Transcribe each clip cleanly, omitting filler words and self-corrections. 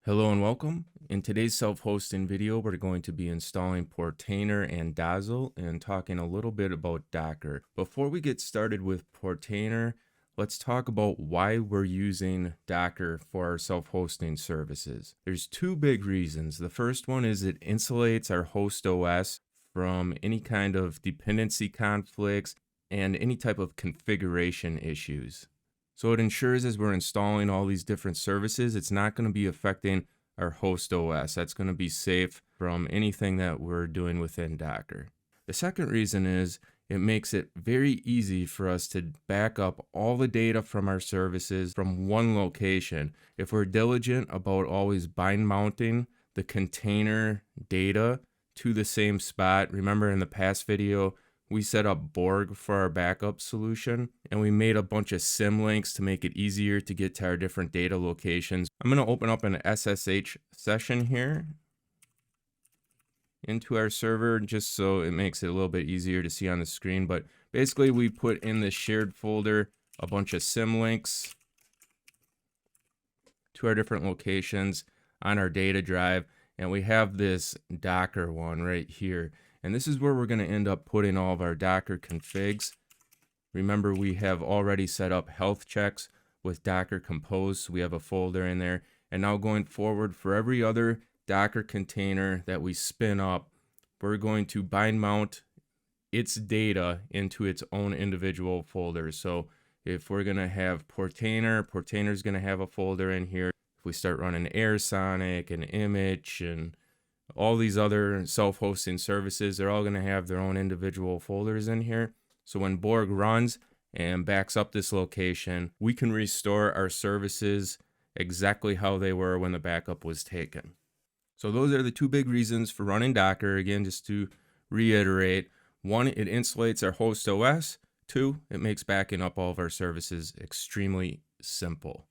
Hello and welcome. In today's self-hosting video, we're going to be installing Portainer and Dozzle and talking a little bit about Docker. Before we get started with Portainer, let's talk about why we're using Docker for our self-hosting services. There's two big reasons. The first one is it insulates our host OS from any kind of dependency conflicts and any type of configuration issues. So it ensures as we're installing all these different services, it's not going to be affecting our host OS. That's going to be safe from anything that we're doing within Docker. The second reason is it makes it very easy for us to back up all the data from our services from one location. If we're diligent about always bind mounting the container data to the same spot, remember in the past video, we set up Borg for our backup solution, and we made a bunch of symlinks to make it easier to get to our different data locations. I'm going to open up an SSH session here into our server just so it makes it a little bit easier to see on the screen. But basically, we put in this shared folder a bunch of symlinks to our different locations on our data drive, and we have this Docker one right here. And this is where we're going to end up putting all of our Docker configs. Remember, we have already set up health checks with Docker Compose, so we have a folder in there. And now going forward, for every other Docker container that we spin up, we're going to bind mount its data into its own individual folder. So if we're going to have Portainer, Portainer's going to have a folder in here. If we start running AirSonic and Image and all these other self-hosting services, they're all going to have their own individual folders in here. So when Borg runs and backs up this location, we can restore our services exactly how they were when the backup was taken. So those are the two big reasons for running Docker. Again, just to reiterate, one, it insulates our host OS. Two, it makes backing up all of our services extremely simple.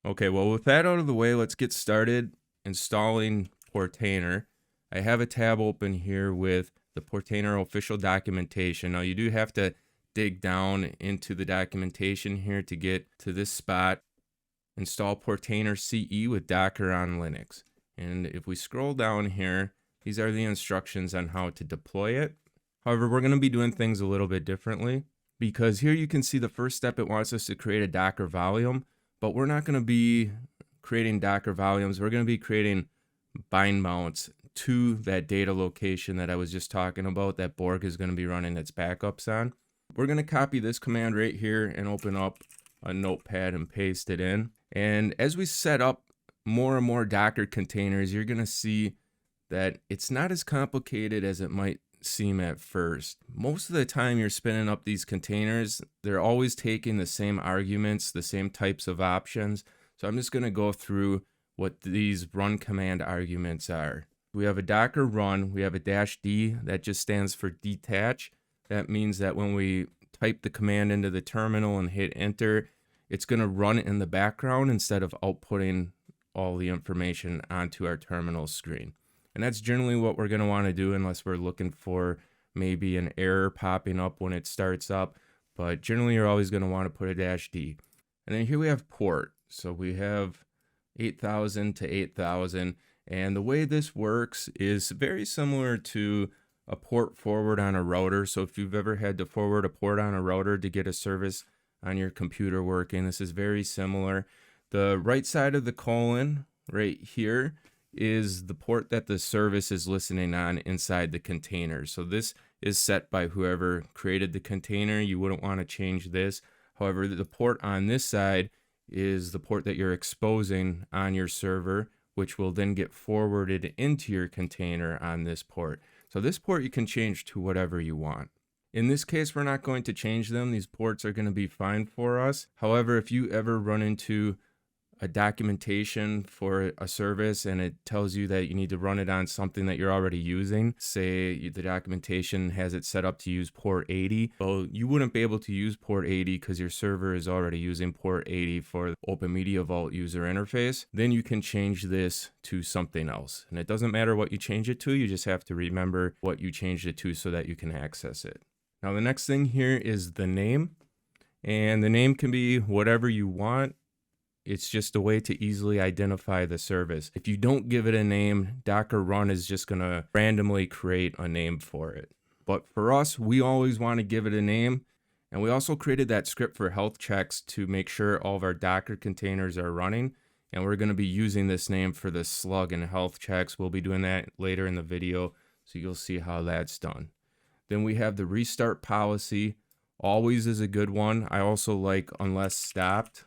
Okay, well, with that out of the way, let's get started installing Portainer. I have a tab open here with the Portainer official documentation. Now you do have to dig down into the documentation here to get to this spot. Install Portainer CE with Docker on Linux. And if we scroll down here, these are the instructions on how to deploy it. However, we're going to be doing things a little bit differently because here you can see the first step, it wants us to create a Docker volume, but we're not going to be creating Docker volumes. We're going to be creating bind mounts to that data location that I was just talking about that Borg is going to be running its backups on. We're going to copy this command right here and open up a notepad and paste it in. And as we set up more and more Docker containers, you're going to see that it's not as complicated as it might seem at first. Most of the time you're spinning up these containers, they're always taking the same arguments, the same types of options. So I'm just going to go through what these run command arguments are. We have a Docker run, we have a -D that just stands for detach. That means that when we type the command into the terminal and hit enter, it's going to run in the background instead of outputting all the information onto our terminal screen. And that's generally what we're going to want to do unless we're looking for maybe an error popping up when it starts up. But generally you're always going to want to put a -D. And then here we have port. So we have 8,000 to 8,000. And the way this works is very similar to a port forward on a router. So if you've ever had to forward a port on a router to get a service on your computer working, this is very similar. The right side of the colon right here is the port that the service is listening on inside the container. So this is set by whoever created the container. You wouldn't want to change this. However, the port on this side is the port that you're exposing on your server, which will then get forwarded into your container on this port. So this port you can change to whatever you want. In this case, we're not going to change them. These ports are going to be fine for us. However, if you ever run into a documentation for a service and it tells you that you need to run it on something that you're already using, say the documentation has it set up to use port 80, well, you wouldn't be able to use port 80 because your server is already using port 80 for the OpenMediaVault user interface. Then you can change this to something else. And it doesn't matter what you change it to, you just have to remember what you changed it to so that you can access it. Now the next thing here is the name. And the name can be whatever you want. It's just a way to easily identify the service. If you don't give it a name, Docker run is just going to randomly create a name for it. But for us, we always want to give it a name. And we also created that script for health checks to make sure all of our Docker containers are running. And we're going to be using this name for the slug and health checks. We'll be doing that later in the video, so you'll see how that's done. Then we have the restart policy. Always is a good one. I also like unless stopped.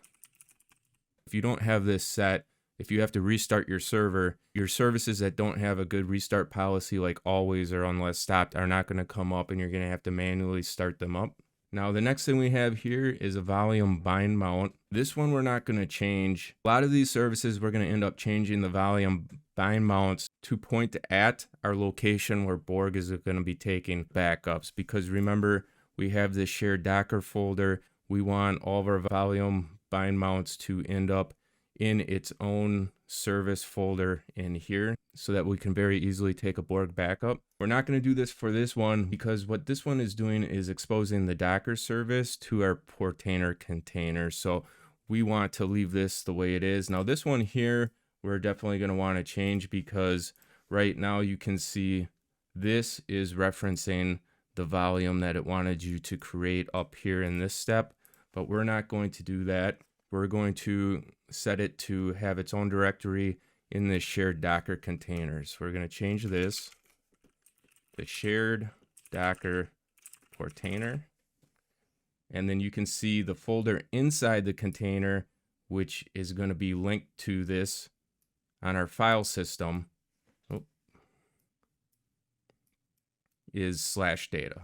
If you don't have this set, if you have to restart your server, your services that don't have a good restart policy like always or unless stopped are not going to come up, and you're going to have to manually start them up. Now, the next thing we have here is a volume bind mount. This one we're not going to change. A lot of these services, we're going to end up changing the volume bind mounts to point at our location where Borg is going to be taking backups. Because remember, we have this shared Docker folder. We want all of our volume bind mounts to end up in its own service folder in here so that we can very easily take a Borg backup. We're not going to do this for this one because what this one is doing is exposing the Docker service to our Portainer container. So we want to leave this the way it is. Now this one here, we're definitely going to want to change because right now you can see this is referencing the volume that it wanted you to create up here in this step, but we're not going to do that. We're going to set it to have its own directory in this shared Docker containers. We're going to change this, the shared Docker Portainer, and then you can see the folder inside the container, which is going to be linked to this on our file system, is /data.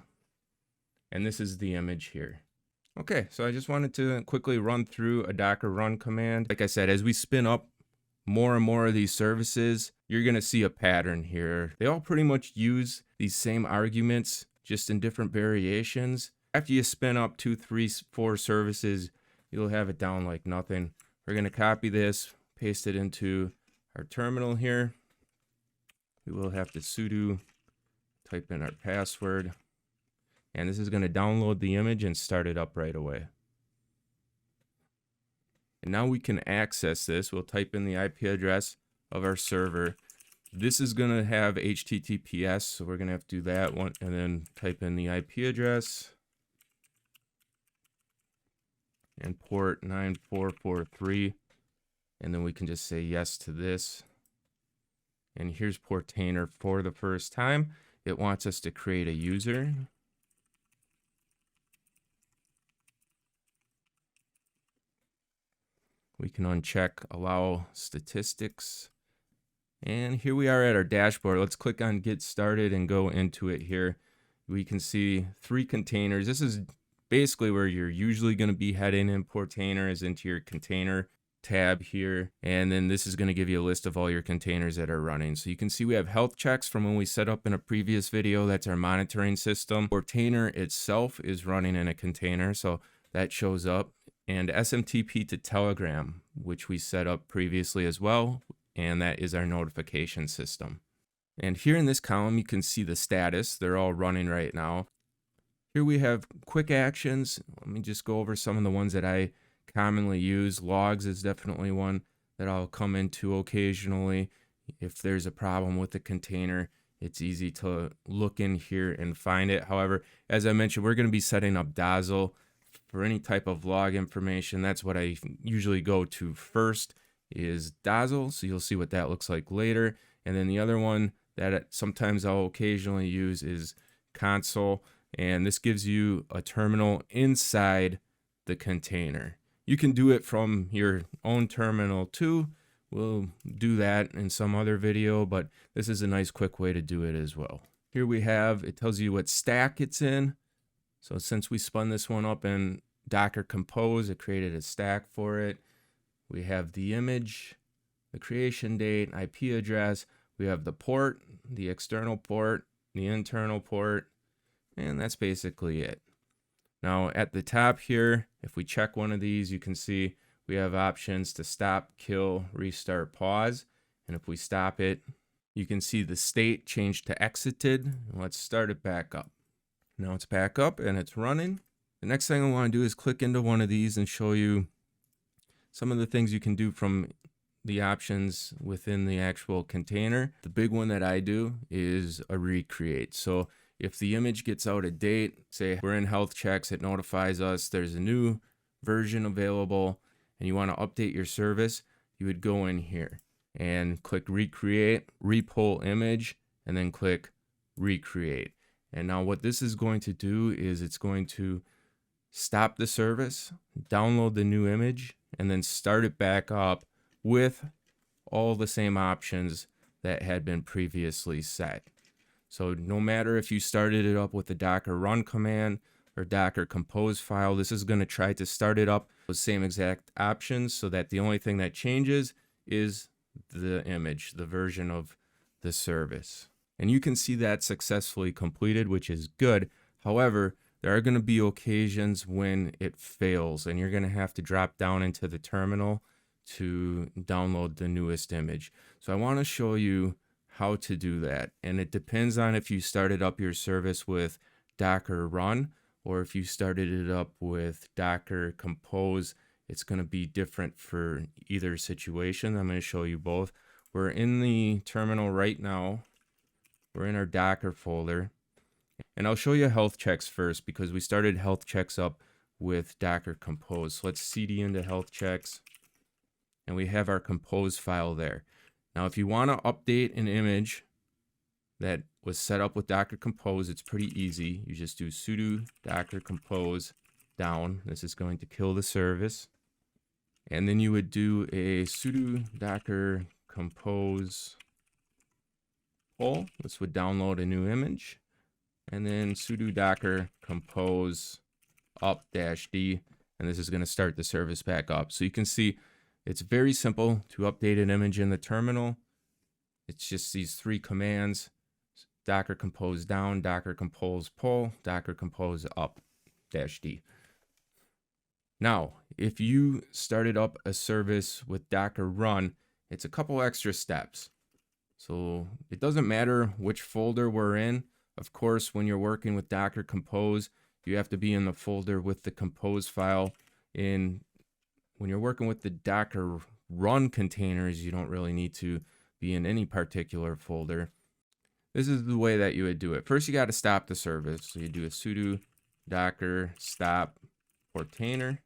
And this is the image here. Okay, so I just wanted to quickly run through a Docker run command. Like I said, as we spin up more and more of these services, you're going to see a pattern here. They all pretty much use these same arguments, just in different variations. After you spin up 2, 3, 4 services, you'll have it down like nothing. We're going to copy this, paste it into our terminal here. We will have to sudo, type in our password. And this is going to download the image and start it up right away. And now we can access this. We'll type in the IP address of our server. This is going to have HTTPS, so we're going to have to do that one and then type in the IP address and port 9443. And then we can just say yes to this. And here's Portainer for the first time. It wants us to create a user. We can uncheck allow statistics. And here we are at our dashboard. Let's click on get started and go into it here. We can see 3 containers. This is basically where you're usually going to be heading in Portainer, is into your container tab here. And then this is going to give you a list of all your containers that are running. So you can see we have health checks from when we set up in a previous video. That's our monitoring system. Portainer itself is running in a container, so that shows up. And SMTP to Telegram, which we set up previously as well, and that is our notification system. And here in this column, you can see the status. They're all running right now. Here we have quick actions. Let me just go over some of the ones that I commonly use. Logs is definitely one that I'll come into occasionally. If there's a problem with the container, it's easy to look in here and find it. However, as I mentioned, we're going to be setting up Dozzle. For any type of log information, that's what I usually go to first, is Dozzle. So you'll see what that looks like later. And then the other one that sometimes I'll occasionally use is console. And this gives you a terminal inside the container. You can do it from your own terminal too. We'll do that in some other video, but this is a nice quick way to do it as well. Here we have, it tells you what stack it's in. So since we spun this one up in Docker Compose, it created a stack for it. We have the image, the creation date, IP address. We have the port, the external port, the internal port, and that's basically it. Now at the top here, if we check one of these, you can see we have options to stop, kill, restart, pause. And if we stop it, you can see the state changed to exited. Let's start it back up. Now it's back up and it's running. The next thing I want to do is click into one of these and show you some of the things you can do from the options within the actual container. The big one that I do is a recreate. So if the image gets out of date, say we're in health checks, it notifies us there's a new version available and you want to update your service, you would go in here and click recreate, repull image, and then click recreate. And now what this is going to do is it's going to stop the service, download the new image, and then start it back up with all the same options that had been previously set. So no matter if you started it up with the Docker run command or Docker compose file, this is going to try to start it up with the same exact options, so that the only thing that changes is the image, the version of the service. And you can see that successfully completed, which is good. However, there are going to be occasions when it fails and you're going to have to drop down into the terminal to download the newest image. So I want to show you how to do that. And it depends on if you started up your service with Docker run or if you started it up with Docker compose. It's going to be different for either situation. I'm going to show you both. We're in the terminal right now. We're in our Docker folder. And I'll show you health checks first because we started health checks up with Docker compose. So let's cd into health checks. And we have our compose file there. Now, if you want to update an image that was set up with Docker compose, it's pretty easy. You just do sudo docker compose down. This is going to kill the service. And then you would do a sudo docker compose pull. This would download a new image. And then sudo docker compose up-d. And this is going to start the service back up. So you can see it's very simple to update an image in the terminal. It's just these three commands: docker compose down, docker compose pull, docker compose up-d. Now, if you started up a service with Docker run, it's a couple extra steps. So it doesn't matter which folder we're in. Of course, when you're working with Docker compose, you have to be in the folder with the compose file. When you're working with the Docker run containers, you don't really need to be in any particular folder. This is the way that you would do it. First, you got to stop the service. So you do a sudo docker stop Portainer.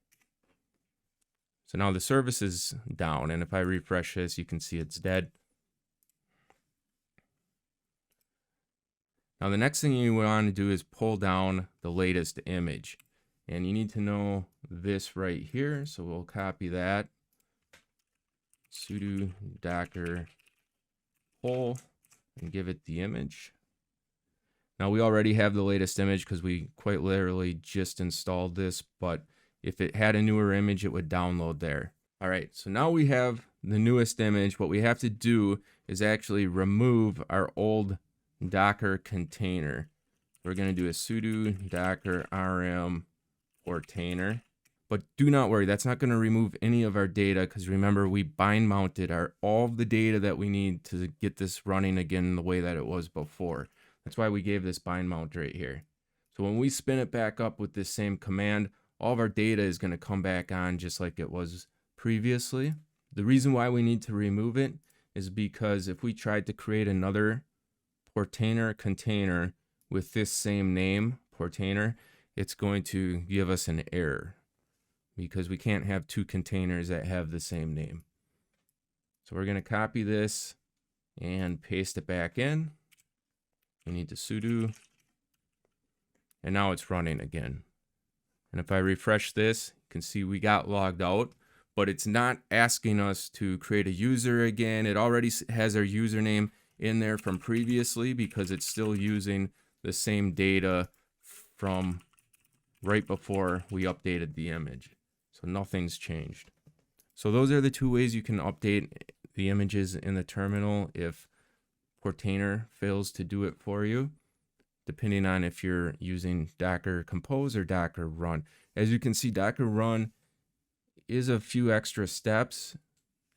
So now the service is down, and if I refresh this, you can see it's dead. Now the next thing you want to do is pull down the latest image. And you need to know this right here. So we'll copy that. Sudo docker pull and give it the image. Now we already have the latest image because we quite literally just installed this, but if it had a newer image, it would download there. All right, so now we have the newest image. What we have to do is actually remove our old Docker container. We're going to do a sudo docker rm Portainer. But do not worry, that's not going to remove any of our data, because remember, we bind mounted all of the data that we need to get this running again the way that it was before. That's why we gave this bind mount right here. So when we spin it back up with this same command, all of our data is going to come back on just like it was previously. The reason why we need to remove it is because if we tried to create another Portainer container with this same name, Portainer, it's going to give us an error because we can't have two containers that have the same name. So we're going to copy this and paste it back in. We need to sudo, and now it's running again. And if I refresh this, you can see we got logged out, but it's not asking us to create a user again. It already has our username in there from previously because it's still using the same data from right before we updated the image. So nothing's changed. So those are the two ways you can update the images in the terminal if Portainer fails to do it for you, depending on if you're using Docker compose or Docker run. As you can see, Docker run is a few extra steps.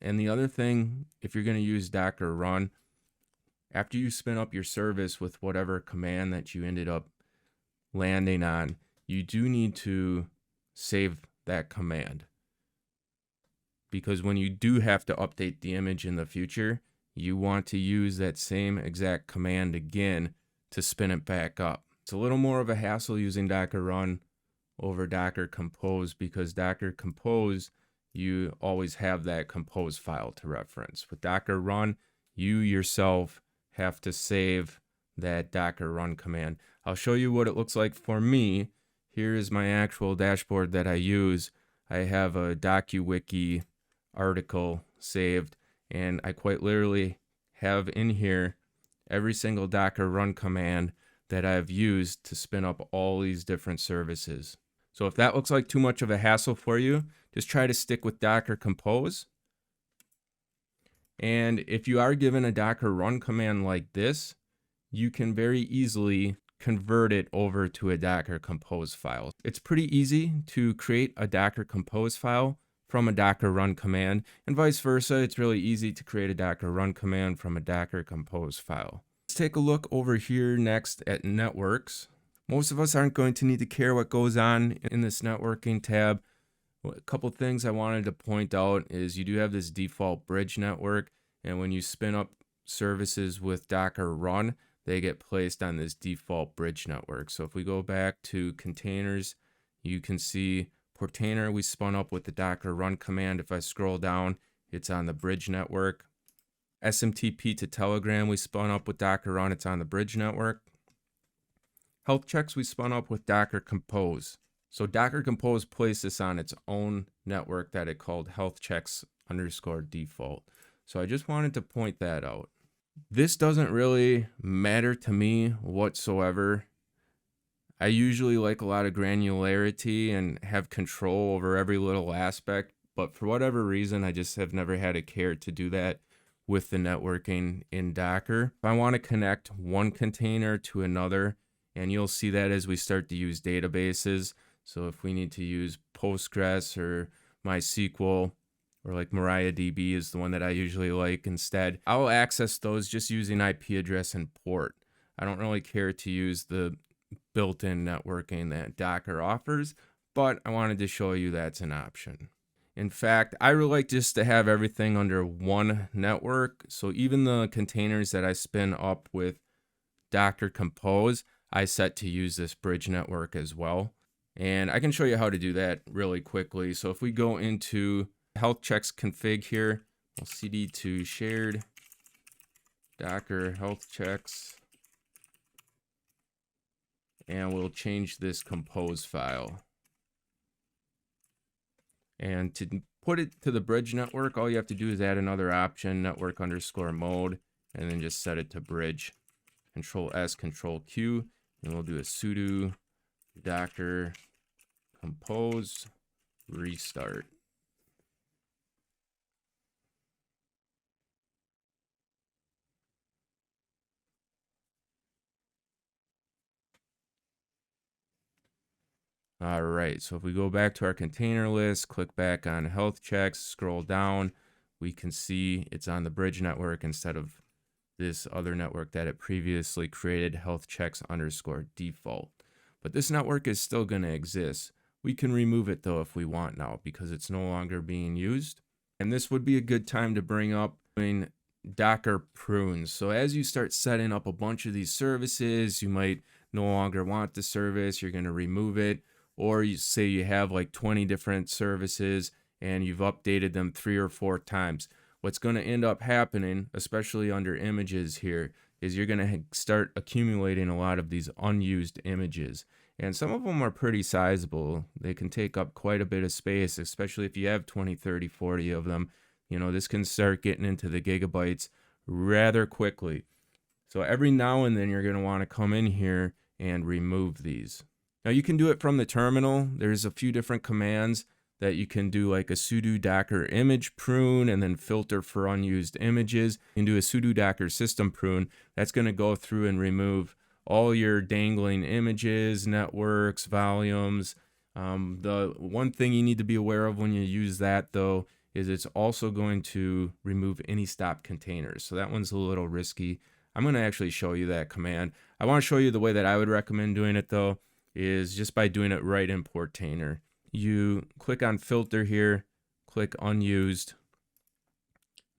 And the other thing, if you're going to use Docker run, after you spin up your service with whatever command that you ended up landing on, you do need to save that command. because when you do have to update the image in the future, you want to use that same exact command again to spin it back up. It's a little more of a hassle using Docker Run over Docker Compose, because Docker Compose, you always have that compose file to reference. With Docker Run, you yourself have to save that Docker Run command. I'll show you what it looks like for me. Here is my actual dashboard that I use. I have a DocuWiki article saved, and I quite literally have in here every single Docker Run command that I've used to spin up all these different services. So if that looks like too much of a hassle for you, just try to stick with Docker Compose. And if you are given a Docker Run command like this, you can very easily convert it over to a Docker Compose file. It's pretty easy to create a Docker Compose file from a Docker Run command, and vice versa. It's really easy to create a Docker Run command from a Docker Compose file. Let's take a look over here next at networks. Most of us aren't going to need to care what goes on in this networking tab. A couple things I wanted to point out is you do have this default bridge network, and when you spin up services with Docker Run, they get placed on this default bridge network. So if we go back to containers, you can see Portainer we spun up with the Docker Run command. If I scroll down, it's on the bridge network. SMTP to Telegram we spun up with Docker Run, it's on the bridge network. Health checks we spun up with Docker Compose. So Docker Compose placed this on its own network that it called health checks _ default. So I just wanted to point that out. This doesn't really matter to me whatsoever. I usually like a lot of granularity and have control over every little aspect, but for whatever reason, I just have never had a care to do that with the networking in Docker. If I want to connect one container to another, and you'll see that as we start to use databases. So if we need to use Postgres or MySQL, or like MariaDB is the one that I usually like instead, I'll access those just using IP address and port. I don't really care to use the built-in networking that Docker offers, but I wanted to show you that's an option. In fact, I really like just to have everything under one network. So even the containers that I spin up with Docker Compose, I set to use this bridge network as well. And I can show you how to do that really quickly. So if we go into health checks config here, we'll cd to shared Docker health checks, and we'll change this compose file. And to put it to the bridge network, all you have to do is add another option, network _ mode, and then just set it to bridge. Control S, Control Q, and we'll do a sudo Docker compose restart. All right, so if we go back to our container list, click back on health checks, scroll down, we can see it's on the bridge network instead of this other network that it previously created, health checks _ default. But this network is still going to exist. We can remove it though if we want now, because it's no longer being used. And this would be a good time to bring up Docker prunes. So as you start setting up a bunch of these services, you might no longer want the service, you're going to remove it. Or you say you have like 20 different services and you've updated them 3 or 4 times. What's going to end up happening, especially under images here, is you're going to start accumulating a lot of these unused images. And some of them are pretty sizable. They can take up quite a bit of space, especially if you have 20, 30, 40 of them. You know, this can start getting into the gigabytes rather quickly. So every now and then you're going to want to come in here and remove these. Now you can do it from the terminal. There's a few different commands that you can do, like a sudo docker image prune and then filter for unused images. You can do a sudo docker system prune. That's going to go through and remove all your dangling images, networks, volumes. The one thing you need to be aware of when you use that though is it's also going to remove any stop containers. So that one's a little risky. I'm going to actually show you that command. I want to show you the way that I would recommend doing it though, is just by doing it right in Portainer. You click on filter here, click unused,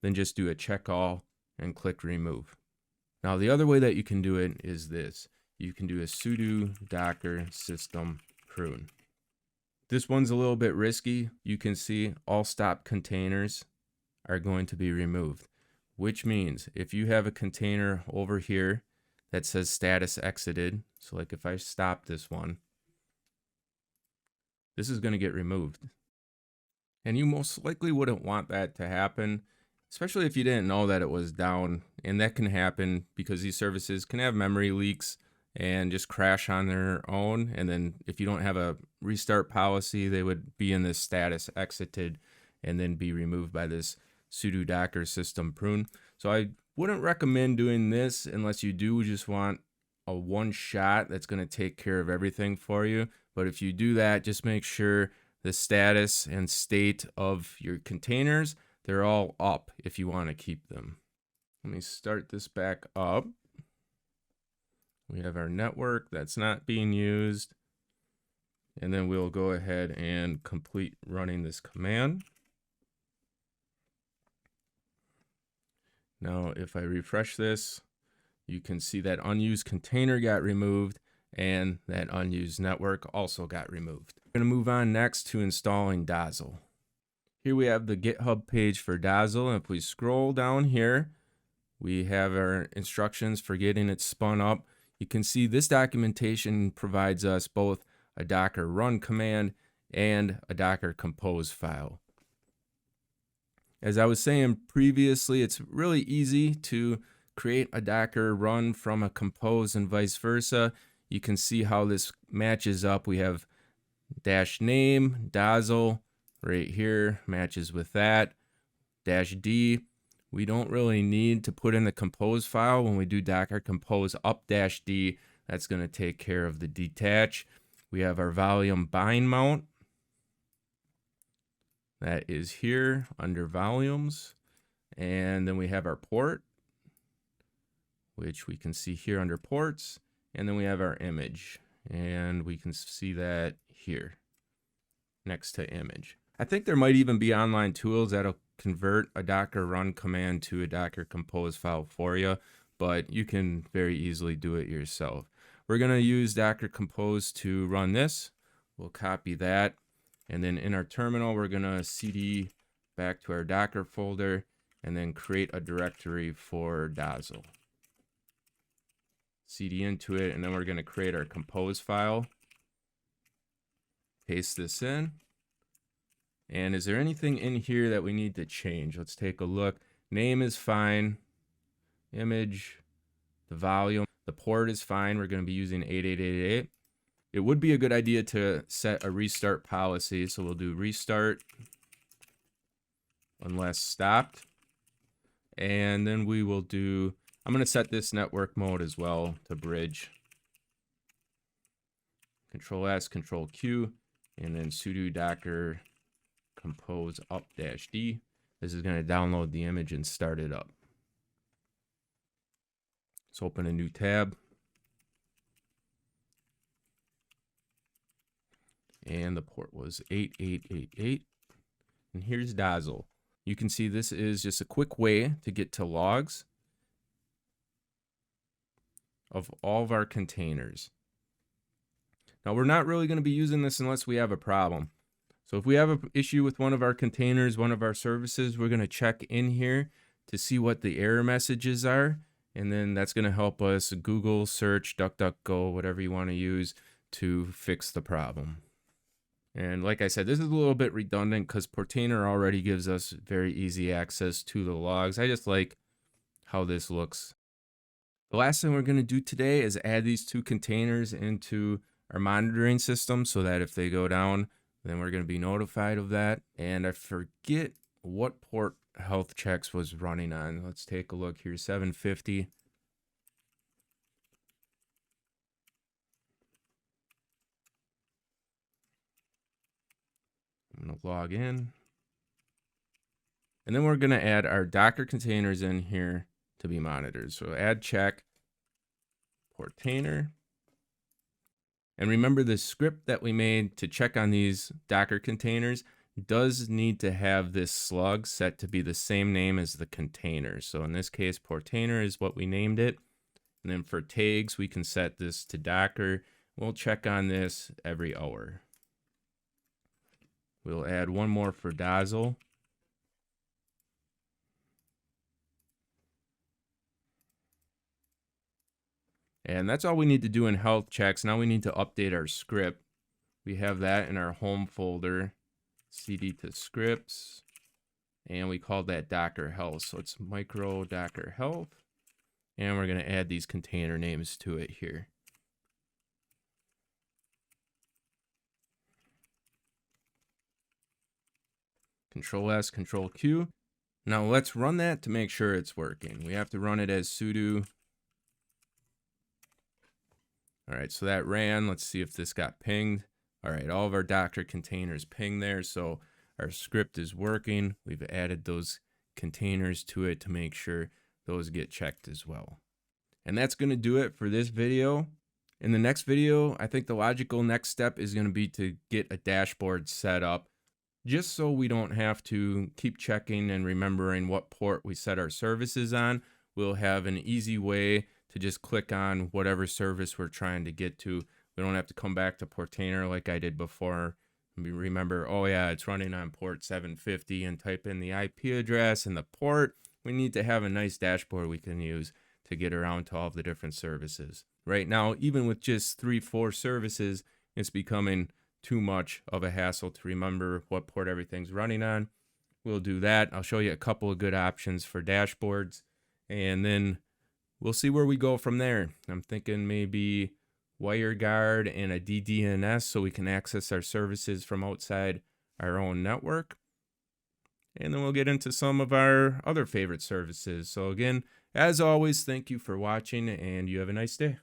then just do a check all and click remove. Now the other way that you can do it is this. You can do a sudo docker system prune. This one's a little bit risky. You can see all stop containers are going to be removed, which means if you have a container over here that says status exited, so like if I stop this one, this is going to get removed. And you most likely wouldn't want that to happen, especially if you didn't know that it was down. And that can happen because these services can have memory leaks and just crash on their own. And then if you don't have a restart policy, they would be in this status exited and then be removed by this sudo docker system prune. So I wouldn't recommend doing this unless you do just want a one shot that's going to take care of everything for you. But if you do that, just make sure the status and state of your containers, they're all up if you want to keep them. Let me start this back up. We have our network that's not being used. And then we'll go ahead and complete running this command. Now, if I refresh this, you can see that unused container got removed and that unused network also got removed. We're going to move on next to installing Dozzle. Here we have the GitHub page for Dozzle. And if we scroll down here, we have our instructions for getting it spun up. You can see this documentation provides us both a Docker run command and a Docker compose file. As I was saying previously, it's really easy to create a Docker run from a compose and vice versa. You can see how this matches up. We have -name, Dozzle right here, matches with that. -d, we don't really need to put in the compose file. When we do Docker compose up -d, that's going to take care of the detach. We have our volume bind mount. That is here under volumes. And then we have our port, which we can see here under ports. And then we have our image, and we can see that here next to image. I think there might even be online tools that'll convert a Docker run command to a Docker compose file for you, but you can very easily do it yourself. We're going to use Docker compose to run this. We'll copy that. And then in our terminal, we're going to cd back to our Docker folder and then create a directory for Dozzle. cd into it, and then we're going to create our compose file. Paste this in. And is there anything in here that we need to change? Let's take a look. Name is fine. Image, the volume, the port is fine. We're going to be using 8888. It would be a good idea to set a restart policy. So we'll do restart unless stopped. And then we will do, I'm going to set this network mode as well to bridge. Control S, Control Q, and then sudo docker compose up -d. This is going to download the image and start it up. Let's open a new tab. And the port was 8888. And here's Dozzle. You can see this is just a quick way to get to logs of all of our containers. Now we're not really going to be using this unless we have a problem. So if we have an issue with one of our containers, one of our services, we're going to check in here to see what the error messages are. And then that's going to help us Google search, DuckDuckGo, whatever you want to use to fix the problem. And like I said, this is a little bit redundant because Portainer already gives us very easy access to the logs. I just like how this looks. The last thing we're going to do today is add these two containers into our monitoring system so that if they go down, then we're going to be notified of that. And I forget what port health checks was running on. Let's take a look here, 750. I'm going to log in. And then we're going to add our Docker containers in here to be monitored. So add check, Portainer. And remember the script that we made to check on these Docker containers, does need to have this slug set to be the same name as the container. So in this case, Portainer is what we named it. And then for tags, we can set this to Docker. We'll check on this every hour. We'll add one more for Dozzle. And that's all we need to do in health checks. Now we need to update our script. We have that in our home folder, cd to scripts, and we called that Docker health. So it's micro Docker health, and we're going to add these container names to it here. Control S, Control Q. Now let's run that to make sure it's working. We have to run it as sudo. All right, so that ran. Let's see if this got pinged. All right, all of our Docker containers ping there, so our script is working. We've added those containers to it to make sure those get checked as well. And that's going to do it for this video. In the next video, I think the logical next step is going to be to get a dashboard set up, just so we don't have to keep checking and remembering what port we set our services on. We'll have an easy way to just click on whatever service we're trying to get to. We don't have to come back to Portainer like I did before. We remember, oh yeah, it's running on port 750, and type in the IP address and the port. We need to have a nice dashboard we can use to get around to all of the different services. Right now, even with just 3-4 services, it's becoming too much of a hassle to remember what port everything's running on. We'll do that. I'll show you a couple of good options for dashboards, and then we'll see where we go from there. I'm thinking maybe WireGuard and a DDNS so we can access our services from outside our own network. And then we'll get into some of our other favorite services. So again, as always, thank you for watching, and you have a nice day.